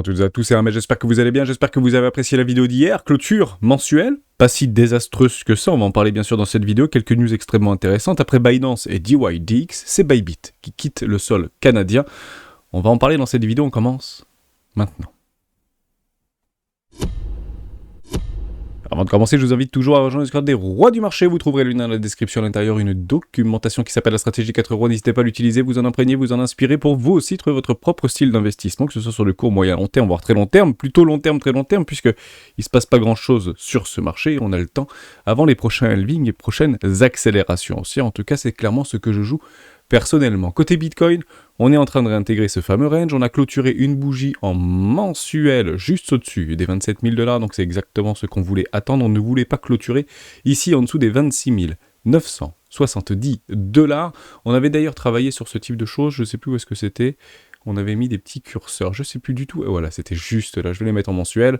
à toutes et à tous, c'est Ahmed, j'espère que vous allez bien, j'espère que vous avez apprécié la vidéo d'hier, clôture mensuelle, pas si désastreuse que ça, on va en parler bien sûr dans cette vidéo, quelques news extrêmement intéressantes, après Binance et DYDX, c'est Bybit qui quitte le sol canadien, on va en parler dans cette vidéo, on commence maintenant. Avant de commencer, je vous invite toujours à rejoindre le Discord des rois du marché. Vous trouverez le lien dans la description à l'intérieur, une documentation qui s'appelle la stratégie 4 euros. N'hésitez pas à l'utiliser, vous en imprégner, vous en inspirer pour vous aussi trouver votre propre style d'investissement, que ce soit sur le court, moyen, long terme, voire très long terme, plutôt long terme, très long terme, puisque il se passe pas grand chose sur ce marché. On a le temps avant les prochains halvings et prochaines accélérations aussi. En tout cas, c'est clairement ce que je joue personnellement. Côté Bitcoin, on est en train de réintégrer ce fameux range. On a clôturé une bougie en mensuel juste au-dessus des 27 000 $. Donc c'est exactement ce qu'on voulait attendre. On ne voulait pas clôturer ici en dessous des 26 970 $. On avait d'ailleurs travaillé sur ce type de choses. Je ne sais plus où est-ce que c'était. On avait mis des petits curseurs. Je ne sais plus du tout. Et voilà, c'était juste là. Je vais les mettre en mensuel.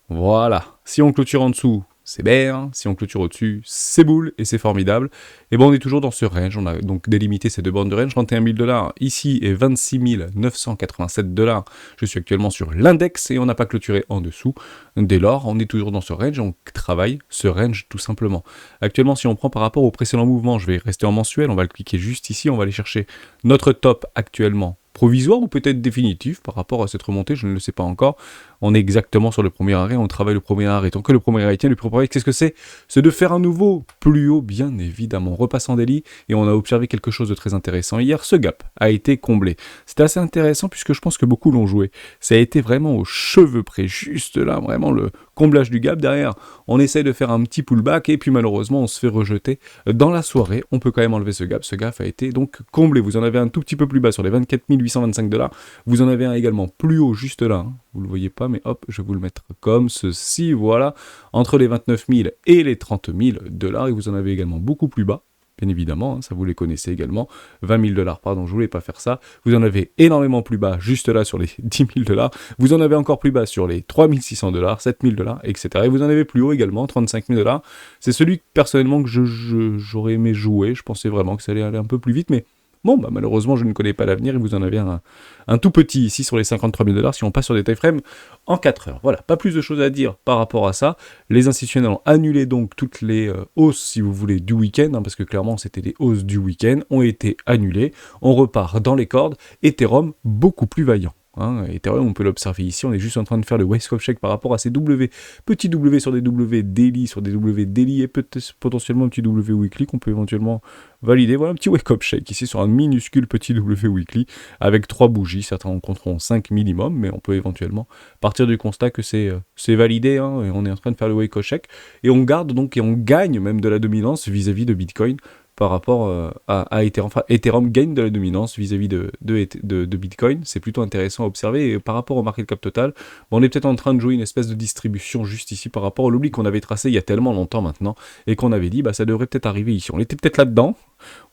Voilà. Si on clôture en dessous, c'est bien, si on clôture au-dessus, c'est boule et c'est formidable. Et bon, on est toujours dans ce range, on a donc délimité ces deux bandes de range, 31 000 $ ici et 26 987 $. Je suis actuellement sur l'index et on n'a pas clôturé en dessous. Dès lors, on est toujours dans ce range et on travaille ce range tout simplement. Actuellement, si on prend par rapport au précédent mouvement, je vais rester en mensuel, on va le cliquer juste ici, on va aller chercher notre top actuellement provisoire ou peut-être définitif par rapport à cette remontée, je ne le sais pas encore. On est exactement sur le premier arrêt, on travaille le premier arrêt. Tant que le premier arrêt tient, le premier arrêt, qu'est-ce que c'est? C'est de faire un nouveau plus haut, bien évidemment. On repasse en daily et on a observé quelque chose de très intéressant. Hier, ce gap a été comblé. C'était assez intéressant puisque je pense que beaucoup l'ont joué. Ça a été vraiment aux cheveux près, juste là, vraiment le comblage du gap. Derrière, on essaye de faire un petit pullback et puis malheureusement, on se fait rejeter dans la soirée. On peut quand même enlever ce gap. Ce gap a été donc comblé. Vous en avez un tout petit peu plus bas sur les 24 825 $. Vous en avez un également plus haut juste là. Vous le voyez pas, mais hop, je vais vous le mettre comme ceci, voilà, entre les 29 000 et les 30 000 $, et vous en avez également beaucoup plus bas, bien évidemment, hein, ça vous les connaissez également, 20 000 $, pardon, je voulais pas faire ça, vous en avez énormément plus bas, juste là, sur les 10 000 $, vous en avez encore plus bas sur les 3 600 $, 7 000 $, etc., et vous en avez plus haut également, 35 000 $, c'est celui, personnellement, que j'aurais aimé jouer, je pensais vraiment que ça allait aller un peu plus vite, mais bon, bah malheureusement, je ne connais pas l'avenir et vous en avez un tout petit ici sur les 53 000 $ si on passe sur des time frames en 4 heures. Voilà, pas plus de choses à dire par rapport à ça. Les institutionnels ont annulé donc toutes les hausses, si vous voulez, du week-end, hein, parce que clairement, c'était les hausses du week-end, ont été annulées. On repart dans les cordes. Ethereum, beaucoup plus vaillant. Hein, Ethereum, on peut l'observer ici, on est juste en train de faire le wake-up check par rapport à ces W, petits W sur des W daily, sur des W daily et peut-être potentiellement un petit W weekly qu'on peut éventuellement valider. Voilà un petit wake-up check ici sur un minuscule petit W weekly avec 3 bougies, certains en compteront 5 minimum, mais on peut éventuellement partir du constat que c'est validé, hein, et on est en train de faire le wake-up check et on garde donc et on gagne même de la dominance vis-à-vis de Bitcoin par rapport à Ethereum. Enfin, Ethereum gagne de la dominance vis-à-vis de Bitcoin. C'est plutôt intéressant à observer. Et par rapport au market cap total, on est peut-être en train de jouer une espèce de distribution juste ici par rapport à l'oubli qu'on avait tracé il y a tellement longtemps maintenant et qu'on avait dit, bah ça devrait peut-être arriver ici. On était peut-être là-dedans.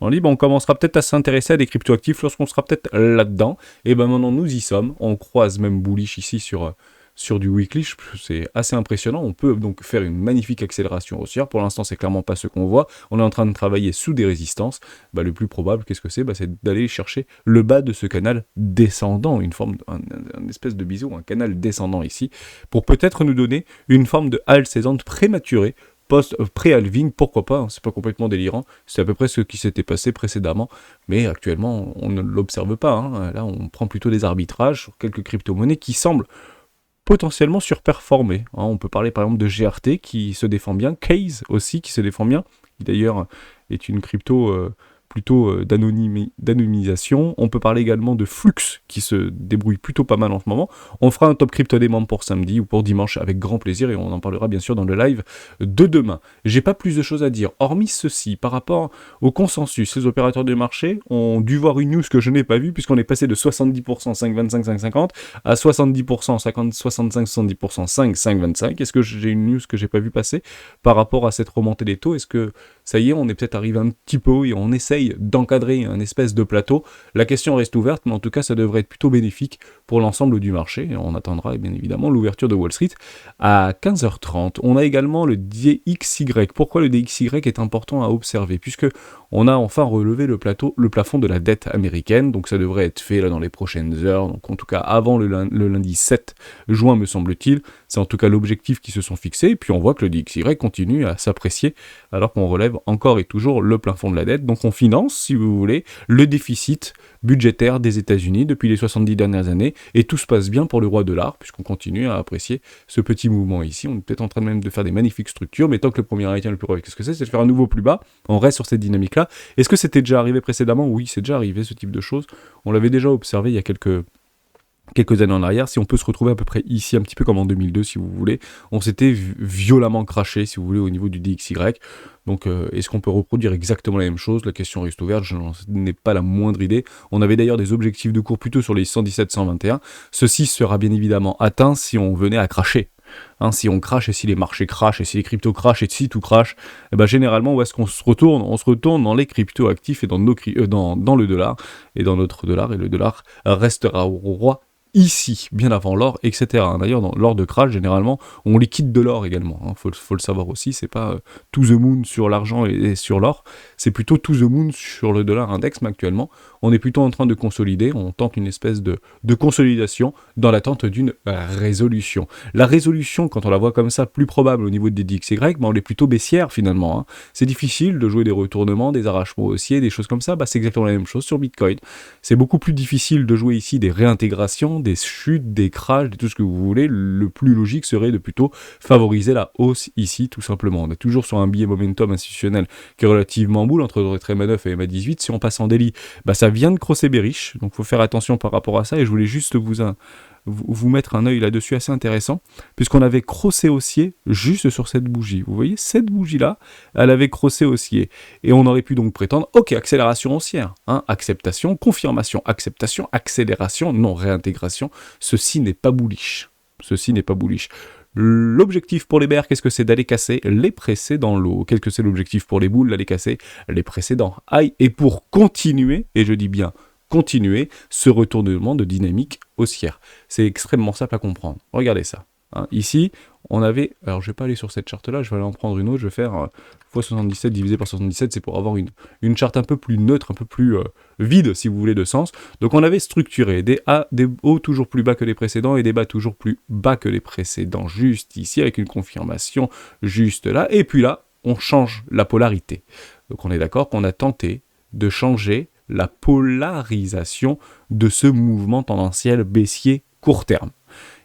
On dit, bah, on commencera peut-être à s'intéresser à des cryptoactifs lorsqu'on sera peut-être là-dedans. Et ben maintenant, nous y sommes. On croise même bullish ici sur du weekly, c'est assez impressionnant. On peut donc faire une magnifique accélération haussière. Pour l'instant, c'est clairement pas ce qu'on voit. On est en train de travailler sous des résistances. Bah, le plus probable, qu'est-ce que c'est? Bah, c'est d'aller chercher le bas de ce canal descendant, une espèce de bisou, un canal descendant ici, pour peut-être nous donner une forme de halle saisante prématurée, pré-halving, pourquoi pas, hein, c'est pas complètement délirant, c'est à peu près ce qui s'était passé précédemment, mais actuellement, on ne l'observe pas. Hein. Là, on prend plutôt des arbitrages sur quelques crypto-monnaies qui semblent potentiellement surperformé. Hein. On peut parler par exemple de GRT qui se défend bien, Case aussi qui se défend bien, qui d'ailleurs est une crypto plutôt d'anonymisation. On peut parler également de Flux qui se débrouille plutôt pas mal en ce moment. On fera un top crypto des membres pour samedi ou pour dimanche avec grand plaisir et on en parlera bien sûr dans le live de demain. J'ai pas plus de choses à dire, hormis ceci, par rapport au consensus. Les opérateurs de marché ont dû voir une news que je n'ai pas vue puisqu'on est passé de 70% 5,25, 5,50 à 70%, 50, 65, 70%, 5, 5,25. Est-ce que j'ai une news que j'ai pas vu passer par rapport à cette remontée des taux? Est-ce que ça y est, on est peut-être arrivé un petit peu et on essaye d'encadrer un espèce de plateau. La question reste ouverte, mais en tout cas, ça devrait être plutôt bénéfique pour l'ensemble du marché. Et on attendra bien évidemment l'ouverture de Wall Street à 15h30. On a également le DXY. Pourquoi le DXY est important à observer? Puisque on a enfin relevé le plafond de la dette américaine, donc ça devrait être fait là dans les prochaines heures, donc en tout cas avant le lundi 7 juin me semble-t-il, c'est en tout cas l'objectif qui se sont fixés, et puis on voit que le DXY continue à s'apprécier alors qu'on relève encore et toujours le plafond de la dette, donc on finance, si vous voulez, le déficit budgétaire des États-Unis depuis les 70 dernières années, et tout se passe bien pour le roi dollar, puisqu'on continue à apprécier ce petit mouvement ici, on est peut-être en train même de faire des magnifiques structures, mais tant que le premier américain le plus relevé, qu'est-ce que c'est de faire un nouveau plus bas, on reste sur cette dynamique-là. Est-ce que c'était déjà arrivé précédemment? Oui, c'est déjà arrivé ce type de choses, on l'avait déjà observé il y a quelques années en arrière, si on peut se retrouver à peu près ici, un petit peu comme en 2002 si vous voulez, on s'était violemment craché si vous voulez au niveau du DXY, donc est-ce qu'on peut reproduire exactement la même chose? La question reste ouverte, je n'en ai pas la moindre idée. On avait d'ailleurs des objectifs de cours plutôt sur les 117-121, ceci sera bien évidemment atteint si on venait à cracher. Si on crache et si les marchés crachent et si les cryptos crachent et si tout crache, et ben généralement où est-ce qu'on se retourne? On se retourne dans les cryptos actifs et dans le dollar et dans notre dollar, et le dollar restera au roi ici, bien avant l'or, etc. D'ailleurs, dans l'or de crash, généralement, on liquide de l'or également. Faut le savoir aussi, c'est pas to the moon sur l'argent et sur l'or, c'est plutôt to the moon sur le dollar index, mais actuellement, on est plutôt en train de consolider, on tente une espèce de consolidation dans l'attente d'une résolution. La résolution, quand on la voit comme ça, plus probable au niveau des DXY, ben on est plutôt baissière finalement. C'est difficile de jouer des retournements, des arrachements haussiers, des choses comme ça, c'est exactement la même chose sur Bitcoin. C'est beaucoup plus difficile de jouer ici des réintégrations, des chutes, des crashs, tout ce que vous voulez. Le plus logique serait de plutôt favoriser la hausse ici, tout simplement. On est toujours sur un billet momentum institutionnel qui est relativement boule entre MA9 et MA18. Si on passe en daily, ça vient de crosser bearish, donc il faut faire attention par rapport à ça, et je voulais juste vous mettre un œil là-dessus assez intéressant, puisqu'on avait crossé haussier juste sur cette bougie. Vous voyez, cette bougie-là, elle avait crossé haussier. Et on aurait pu donc prétendre, ok, accélération haussière, acceptation, confirmation, acceptation, accélération, non, réintégration. Ceci n'est pas bullish. Ceci n'est pas bullish. L'objectif pour les bears, qu'est-ce que c'est? D'aller casser les précédents lows. Qu'est-ce que c'est l'objectif pour les bulls? D'aller casser les précédents high. Et pour continuer, et je dis bien continuer, ce retournement de dynamique haussière. C'est extrêmement simple à comprendre. Regardez ça. Ici, on avait... Alors, je ne vais pas aller sur cette charte-là, je vais aller en prendre une autre. Je vais faire x 77 divisé par 77, c'est pour avoir une charte un peu plus neutre, un peu plus vide, si vous voulez, de sens. Donc, on avait structuré des hauts toujours plus bas que les précédents et des bas toujours plus bas que les précédents, juste ici, avec une confirmation juste là. Et puis là, on change la polarité. Donc, on est d'accord qu'on a tenté de changer la polarisation de ce mouvement tendanciel baissier court terme.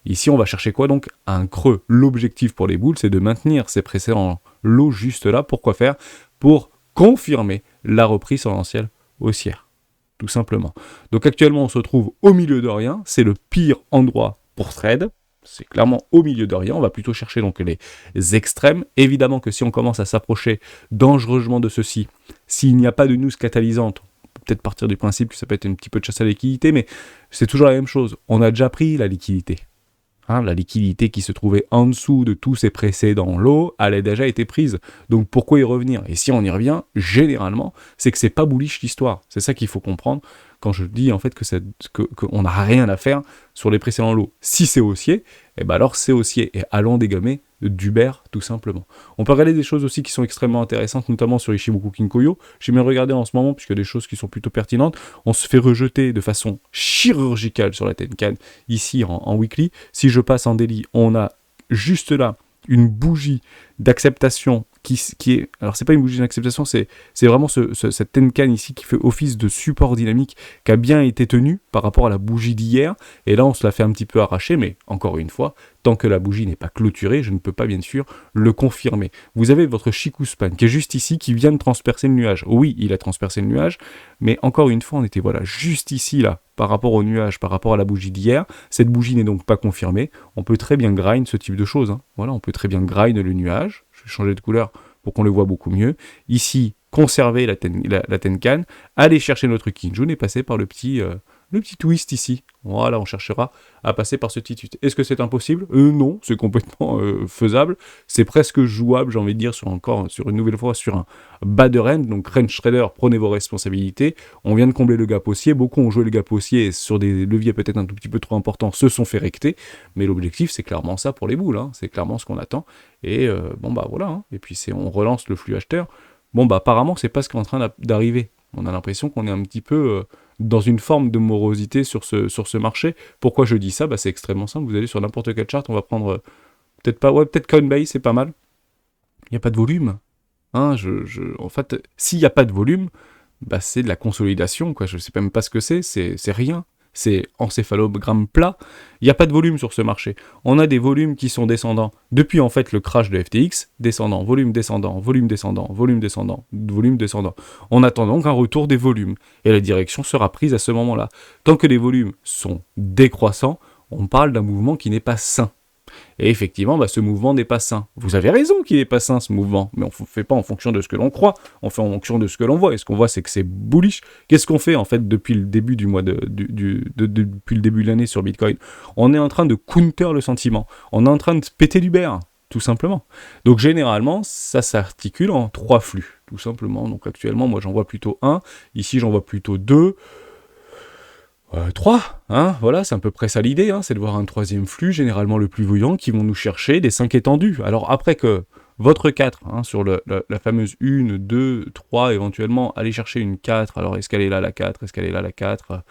Ici, on va chercher quoi donc? Un creux. L'objectif pour les boules, c'est de maintenir ces précédents lots juste là. Pourquoi faire? Pour confirmer la reprise tendancielle haussière. Tout simplement. Donc actuellement, on se trouve au milieu de rien. C'est le pire endroit pour trade. C'est clairement au milieu de rien. On va plutôt chercher donc les extrêmes. Évidemment que si on commence à s'approcher dangereusement de ceci, s'il n'y a pas de news catalysante, peut-être partir du principe que ça peut être un petit peu de chasse à la liquidité, mais c'est toujours la même chose. On a déjà pris la liquidité. La liquidité qui se trouvait en dessous de tous ces précédents lots, elle a déjà été prise. Donc pourquoi y revenir? Et si on y revient, généralement, c'est que c'est pas bullish l'histoire. C'est ça qu'il faut comprendre quand je dis en fait qu'on n'a rien à faire sur les précédents lots. Si c'est haussier, alors c'est haussier. Et allons dégommer du bear, tout simplement. On peut regarder des choses aussi qui sont extrêmement intéressantes, notamment sur Ichimoku Kinkoyo. J'ai bien regardé en ce moment, puisqu'il y a des choses qui sont plutôt pertinentes. On se fait rejeter de façon chirurgicale sur la Tenkan, ici en weekly. Si je passe en daily, on a juste là une bougie d'acceptation qui est... Alors, c'est pas une bougie d'acceptation, c'est vraiment cette Tenkan ici qui fait office de support dynamique qui a bien été tenu par rapport à la bougie d'hier. Et là, on se la fait un petit peu arracher, mais encore une fois, tant que la bougie n'est pas clôturée, je ne peux pas bien sûr le confirmer. Vous avez votre Chikuspan qui est juste ici, qui vient de transpercer le nuage. Oui, il a transpercé le nuage, mais encore une fois, on était juste ici, là, par rapport au nuage, par rapport à la bougie d'hier. Cette bougie n'est donc pas confirmée. On peut très bien grind ce type de choses. Voilà, on peut très bien grind le nuage. Je vais changer de couleur pour qu'on le voit beaucoup mieux. Ici, conserver la Tenkan, aller chercher notre Kinjun et passer par le petit le petit twist ici. Voilà, on cherchera à passer par ce petit twist. Est-ce que c'est impossible ? Non, c'est complètement faisable. C'est presque jouable, j'ai envie de dire, sur une nouvelle fois, sur un bas de range. Donc range trader, prenez vos responsabilités. On vient de combler le gap haussier. Beaucoup ont joué le gap haussier et sur des leviers peut-être un tout petit peu trop importants, se sont fait recter. Mais l'objectif, c'est clairement ça pour les boules. Hein. C'est clairement ce qu'on attend. Et voilà. Hein. Et puis on relance le flux acheteur. Apparemment, c'est pas ce qui est en train d'arriver. On a l'impression qu'on est un petit peu dans une forme de morosité sur ce marché. Pourquoi je dis ça ? C'est extrêmement simple. Vous allez sur n'importe quel chart, on va prendre peut-être Coinbase, c'est pas mal. Il n'y a pas de volume. Hein, en fait, s'il n'y a pas de volume, c'est de la consolidation, quoi. Je ne sais même pas ce que c'est rien. C'est encéphalogramme plat. Il n'y a pas de volume sur ce marché. On a des volumes qui sont descendants. Depuis en fait le crash de FTX, descendant, volume descendant, volume descendant, volume descendant, volume descendant. On attend donc un retour des volumes. Et la direction sera prise à ce moment-là. Tant que les volumes sont décroissants, on parle d'un mouvement qui n'est pas sain. Et effectivement, ce mouvement n'est pas sain. Vous avez raison qu'il n'est pas sain, ce mouvement. Mais on ne fait pas en fonction de ce que l'on croit, on fait en fonction de ce que l'on voit. Et ce qu'on voit, c'est que c'est bullish. Qu'est-ce qu'on fait, en fait, depuis le début depuis le début de l'année sur Bitcoin ? On est en train de counter le sentiment. On est en train de péter du bear, tout simplement. Donc, généralement, ça s'articule en 3 flux, tout simplement. Donc, actuellement, moi, j'en vois plutôt 1. Ici, j'en vois plutôt 2. 3, hein, voilà, c'est à peu près ça l'idée, hein, c'est de voir un 3e flux, généralement le plus voyant, qui vont nous chercher des 5 étendus. Alors après que votre 4, hein, sur la fameuse 1, 2, 3, éventuellement, allez chercher une 4, alors est-ce qu'elle est là la 4, est-ce qu'elle est là la 4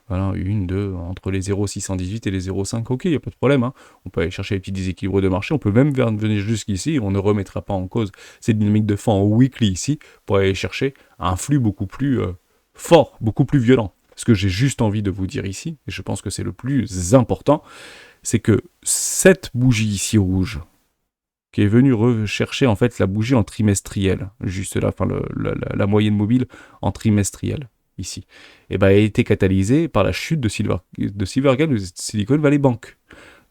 voilà, 1, 2, entre les 0,618 et les 0,5, ok, il n'y a pas de problème, hein. On peut aller chercher les petits déséquilibres de marché, on peut même venir jusqu'ici, on ne remettra pas en cause cette dynamique de fond en weekly ici, pour aller chercher un flux beaucoup plus fort, beaucoup plus violent. Ce que j'ai juste envie de vous dire ici, et je pense que c'est le plus important, c'est que cette bougie ici rouge, qui est venue rechercher en fait la bougie en trimestriel, juste là, enfin la moyenne mobile en trimestriel, ici, et a été catalysée par la chute de Silvergate de Silicon Valley Bank.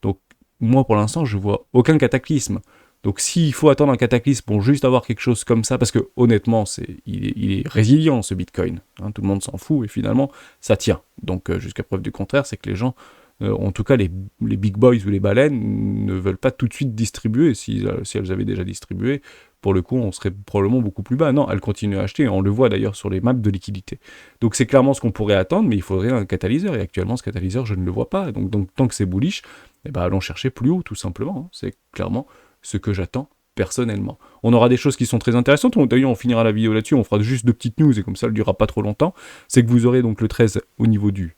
Donc moi pour l'instant je vois aucun cataclysme. Donc s'il faut attendre un cataclysme pour juste avoir quelque chose comme ça, parce que honnêtement, il est résilient ce Bitcoin, hein, tout le monde s'en fout et finalement ça tient. Donc jusqu'à preuve du contraire, c'est que les gens, en tout cas les big boys ou les baleines, ne veulent pas tout de suite distribuer. Si elles avaient déjà distribué, pour le coup on serait probablement beaucoup plus bas. Non, elles continuent à acheter, on le voit d'ailleurs sur les maps de liquidité. Donc c'est clairement ce qu'on pourrait attendre, mais il faudrait un catalyseur, et actuellement ce catalyseur je ne le vois pas. Donc tant que c'est bullish, allons chercher plus haut tout simplement, hein. C'est clairement ce que j'attends personnellement. On aura des choses qui sont très intéressantes, d'ailleurs on finira la vidéo là-dessus, on fera juste 2 petites news et comme ça elle ne durera pas trop longtemps. C'est que vous aurez donc le 13 au niveau de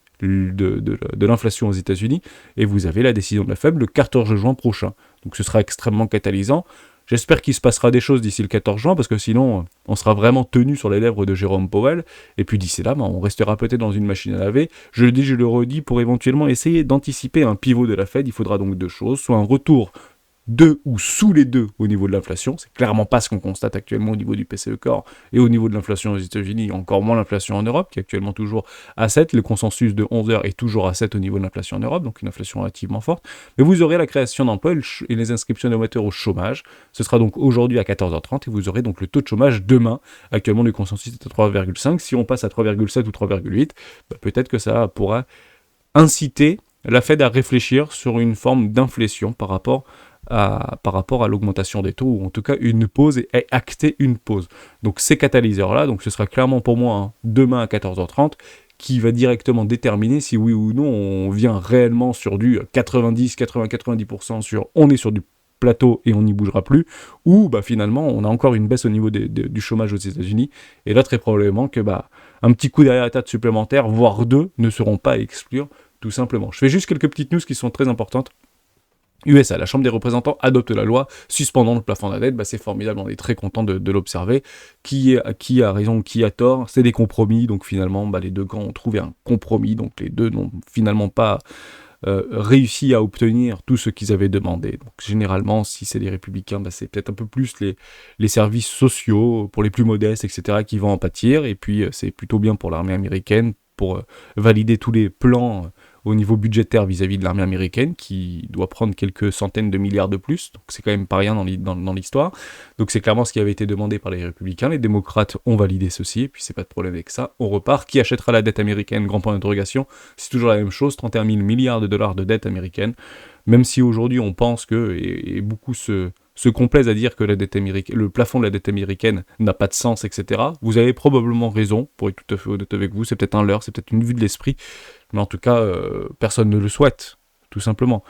l'inflation aux États-Unis et vous avez la décision de la Fed le 14 juin prochain. Donc ce sera extrêmement catalysant. J'espère qu'il se passera des choses d'ici le 14 juin parce que sinon on sera vraiment tenu sur les lèvres de Jérôme Powell et puis d'ici là on restera peut-être dans une machine à laver. Je le dis, je le redis, pour éventuellement essayer d'anticiper un pivot de la Fed, il faudra donc 2 choses, soit un retour de ou sous les 2 au niveau de l'inflation. C'est clairement pas ce qu'on constate actuellement au niveau du PCE Core et au niveau de l'inflation aux États-Unis, encore moins l'inflation en Europe, qui est actuellement toujours à 7. Le consensus de 11 heures est toujours à 7 au niveau de l'inflation en Europe, donc une inflation relativement forte. Mais vous aurez la création d'emplois et les inscriptions d'amateurs au chômage. Ce sera donc aujourd'hui à 14h30 et vous aurez donc le taux de chômage demain. Actuellement, le consensus est à 3,5. Si on passe à 3,7 ou 3,8, peut-être que ça pourra inciter la Fed à réfléchir sur une forme d'inflation par rapport à l'augmentation des taux, ou en tout cas une pause et acter une pause. Donc ces catalyseurs-là, donc ce sera clairement pour moi demain à 14h30, qui va directement déterminer si oui ou non on vient réellement sur du 90% sur on est sur du plateau et on n'y bougera plus, ou finalement on a encore une baisse au niveau du chômage aux États-Unis, et là très probablement que un petit coup derrière la tête supplémentaire, voire 2, ne seront pas à exclure, tout simplement. Je fais juste quelques petites news qui sont très importantes. USA, la Chambre des représentants adopte la loi suspendant le plafond de la dette. C'est formidable, on est très content de l'observer. Qui a raison, qui a tort, c'est des compromis, donc finalement les deux camps ont trouvé un compromis, donc les deux n'ont finalement pas réussi à obtenir tout ce qu'ils avaient demandé. Donc généralement, si c'est les républicains, c'est peut-être un peu plus les services sociaux pour les plus modestes, etc., qui vont en pâtir, et puis c'est plutôt bien pour l'armée américaine, pour valider tous les plans au niveau budgétaire vis-à-vis de l'armée américaine, qui doit prendre quelques centaines de milliards de plus, donc c'est quand même pas rien dans l'histoire. Donc c'est clairement ce qui avait été demandé par les républicains, les démocrates ont validé ceci, et puis c'est pas de problème avec ça, on repart. Qui achètera la dette américaine? Grand point d'interrogation. C'est toujours la même chose, 31 000 milliards de dollars de dette américaine, même si aujourd'hui on pense que, et beaucoup se complaisent à dire que le plafond de la dette américaine n'a pas de sens, etc. Vous avez probablement raison, pour être tout à fait honnête avec vous, c'est peut-être un leurre, c'est peut-être une vue de l'esprit, mais en tout cas, personne ne le souhaite, tout simplement.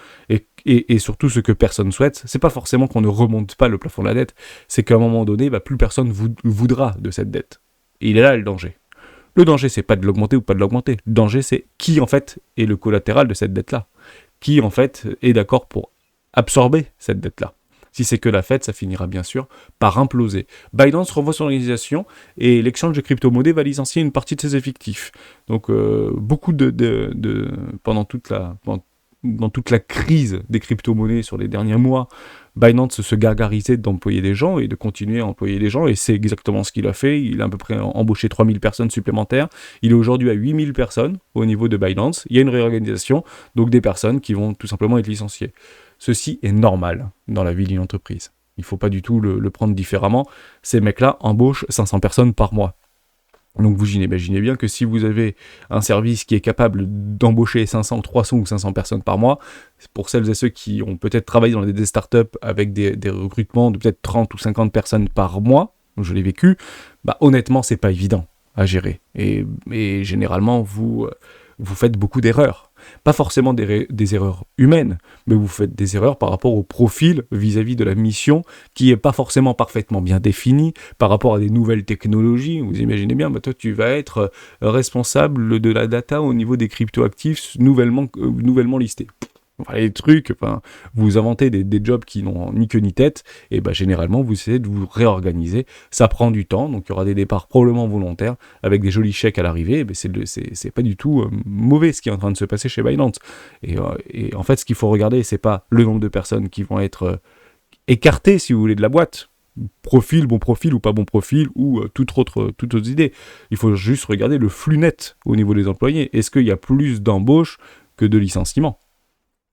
Et surtout, ce que personne souhaite, c'est pas forcément qu'on ne remonte pas le plafond de la dette, c'est qu'à un moment donné, plus personne voudra de cette dette. Et il est là le danger. Le danger, c'est pas de l'augmenter ou pas de l'augmenter. Le danger, c'est qui, en fait, est le collatéral de cette dette-là. Qui, en fait, est d'accord pour absorber cette dette-là. Si c'est que la Fed, ça finira bien sûr par imploser. Binance renvoie son organisation et l'exchange de crypto-monnaies va licencier une partie de ses effectifs. Donc beaucoup pendant toute la crise des crypto-monnaies sur les derniers mois, Binance se gargarisait d'employer des gens et de continuer à employer des gens, et c'est exactement ce qu'il a fait. Il a à peu près embauché 3000 personnes supplémentaires. Il est aujourd'hui à 8000 personnes au niveau de Binance. Il y a une réorganisation, donc des personnes qui vont tout simplement être licenciées. Ceci est normal dans la vie d'une entreprise. Il ne faut pas du tout le prendre différemment. Ces mecs-là embauchent 500 personnes par mois. Donc vous imaginez bien que si vous avez un service qui est capable d'embaucher 500, 300 ou 500 personnes par mois, pour celles et ceux qui ont peut-être travaillé dans des startups avec des recrutements de peut-être 30 ou 50 personnes par mois, je l'ai vécu, honnêtement c'est pas évident à gérer. Et généralement vous faites beaucoup d'erreurs. Pas forcément des erreurs humaines, mais vous faites des erreurs par rapport au profil vis-à-vis de la mission qui n'est pas forcément parfaitement bien définie, par rapport à des nouvelles technologies. Vous imaginez bien, toi tu vas être responsable de la data au niveau des cryptoactifs nouvellement listés. Voilà, les trucs, vous inventez des jobs qui n'ont ni queue ni tête, et généralement vous essayez de vous réorganiser. Ça prend du temps, donc il y aura des départs probablement volontaires, avec des jolis chèques à l'arrivée. C'est pas du tout mauvais ce qui est en train de se passer chez Binance. Et en fait, ce qu'il faut regarder, c'est pas le nombre de personnes qui vont être écartées, si vous voulez, de la boîte. Bon profil ou pas bon profil, ou toute autre idée. Il faut juste regarder le flux net au niveau des employés. Est-ce qu'il y a plus d'embauches que de licenciements ?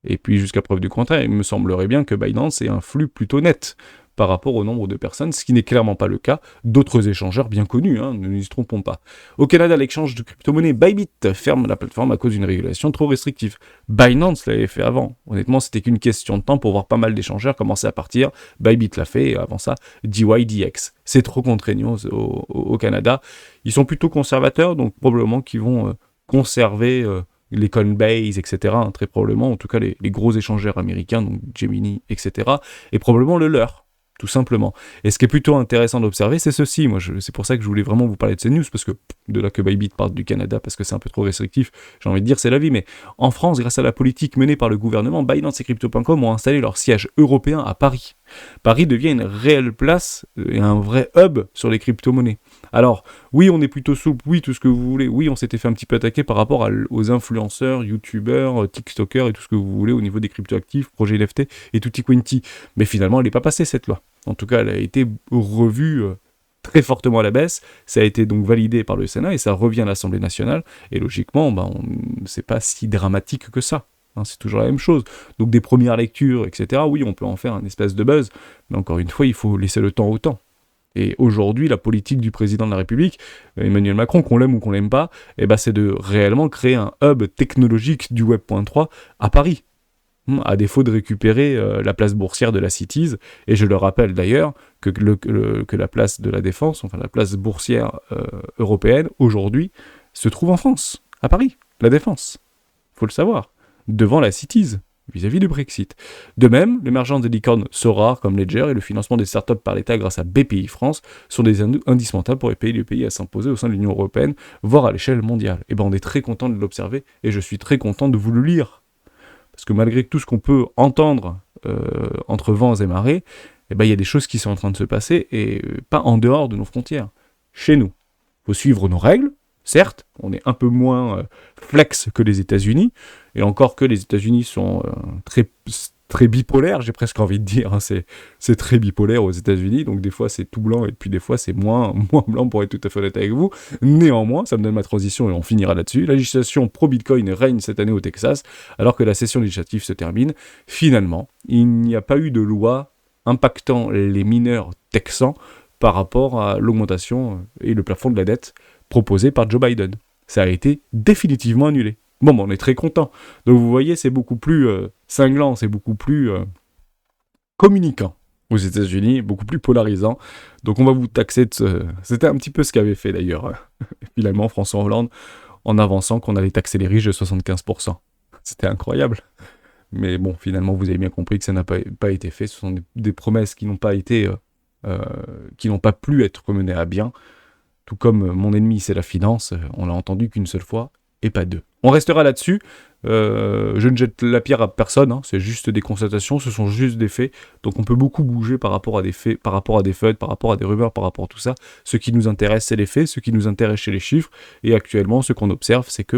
Et puis, jusqu'à preuve du contraire, il me semblerait bien que Binance ait un flux plutôt net par rapport au nombre de personnes, ce qui n'est clairement pas le cas d'autres échangeurs bien connus, ne nous y trompons pas. Au Canada, l'échange de crypto-monnaies Bybit ferme la plateforme à cause d'une régulation trop restrictive. Binance l'avait fait avant. Honnêtement, c'était qu'une question de temps pour voir pas mal d'échangeurs commencer à partir. Bybit l'a fait, et avant ça, DYDX. C'est trop contraignant au Canada. Ils sont plutôt conservateurs, donc probablement qu'ils vont conserver les Coinbase, etc., très probablement, en tout cas les gros échangeurs américains, donc Gemini, etc., et probablement le leur, tout simplement. Et ce qui est plutôt intéressant d'observer, c'est ceci. C'est pour ça que je voulais vraiment vous parler de ces news, parce que de là que Bybit parte du Canada, parce que c'est un peu trop restrictif, j'ai envie de dire, c'est la vie. Mais en France, grâce à la politique menée par le gouvernement, Binance et Crypto.com ont installé leur siège européen à Paris. Paris devient une réelle place et un vrai hub sur les crypto-monnaies. Alors, oui, on est plutôt souple, oui, tout ce que vous voulez, oui, on s'était fait un petit peu attaquer par rapport aux influenceurs, youtubeurs, tiktokers et tout ce que vous voulez au niveau des cryptoactifs, projet NFT et tutti quanti. Mais finalement, elle n'est pas passée cette loi. En tout cas, elle a été revue très fortement à la baisse. Ça a été donc validé par le Sénat et ça revient à l'Assemblée nationale. Et logiquement, c'est pas si dramatique que ça. C'est toujours la même chose. Donc des premières lectures, etc., oui, on peut en faire un espèce de buzz. Mais encore une fois, il faut laisser le temps au temps. Et aujourd'hui, la politique du président de la République, Emmanuel Macron, qu'on l'aime ou qu'on l'aime pas, c'est de réellement créer un hub technologique du Web.3 à Paris, à défaut de récupérer la place boursière de la Cities. Et je le rappelle d'ailleurs que la place de la Défense, enfin la place boursière européenne, aujourd'hui, se trouve en France, à Paris, la Défense. Faut le savoir, devant la Cities, vis-à-vis du Brexit. De même, l'émergence des licornes Sora comme Ledger et le financement des startups par l'État grâce à BPI France sont des indispensables pour aider les pays à s'imposer au sein de l'Union européenne, voire à l'échelle mondiale. Et on est très content de l'observer et je suis très content de vous le lire. Parce que malgré tout ce qu'on peut entendre entre vents et marées, il y a des choses qui sont en train de se passer et pas en dehors de nos frontières. Chez nous, il faut suivre nos règles. Certes, on est un peu moins flex que les États-Unis, et encore que les États-Unis sont très très bipolaire, j'ai presque envie de dire. Hein. C'est très bipolaire aux États-Unis, donc des fois c'est tout blanc et puis des fois c'est moins blanc pour être tout à fait honnête avec vous. Néanmoins, ça me donne ma transition et on finira là-dessus. La législation pro-Bitcoin règne cette année au Texas, alors que la session législative se termine. Finalement, il n'y a pas eu de loi impactant les mineurs texans par rapport à l'augmentation et le plafond de la dette proposé par Joe Biden. Ça a été définitivement annulé. Bon, on est très content. Donc vous voyez, c'est beaucoup plus cinglant, c'est beaucoup plus communicant aux États-Unis, beaucoup plus polarisant. Donc on va vous taxer de ce... C'était un petit peu ce qu'avait fait d'ailleurs, finalement, François Hollande, en avançant qu'on allait taxer les riches de 75%. C'était incroyable. Mais bon, finalement, vous avez bien compris que ça n'a pas été fait. Ce sont des promesses qui n'ont pas été... qui n'ont pas pu être menées à bien. Tout comme mon ennemi, c'est la finance, on l'a entendu qu'une seule fois, et pas deux. On restera là-dessus. Je ne jette la pierre à personne, hein, c'est juste des constatations, ce sont juste des faits. Donc on peut beaucoup bouger par rapport à des faits, par rapport à des feuilles, par rapport à des rumeurs, par rapport à tout ça. Ce qui nous intéresse, c'est les faits, ce qui nous intéresse, c'est les chiffres. Et actuellement, ce qu'on observe, c'est que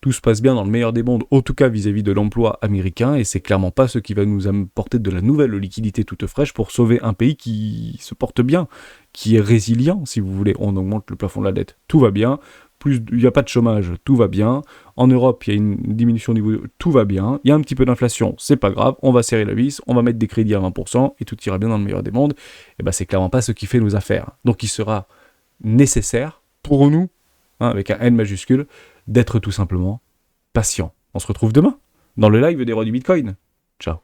tout se passe bien dans le meilleur des mondes, en tout cas vis-à-vis de l'emploi américain, et c'est clairement pas ce qui va nous apporter de la nouvelle liquidité toute fraîche pour sauver un pays qui se porte bien, qui est résilient, si vous voulez. On augmente le plafond de la dette, tout va bien. Plus, il n'y a pas de chômage, tout va bien. En Europe, il y a une diminution du niveau, tout va bien. Il y a un petit peu d'inflation, c'est pas grave. On va serrer la vis, on va mettre des crédits à 20% et tout ira bien dans le meilleur des mondes. Et c'est clairement pas ce qui fait nos affaires. Donc il sera nécessaire pour nous, hein, avec un N majuscule, d'être tout simplement patient. On se retrouve demain dans le live des rois du Bitcoin. Ciao.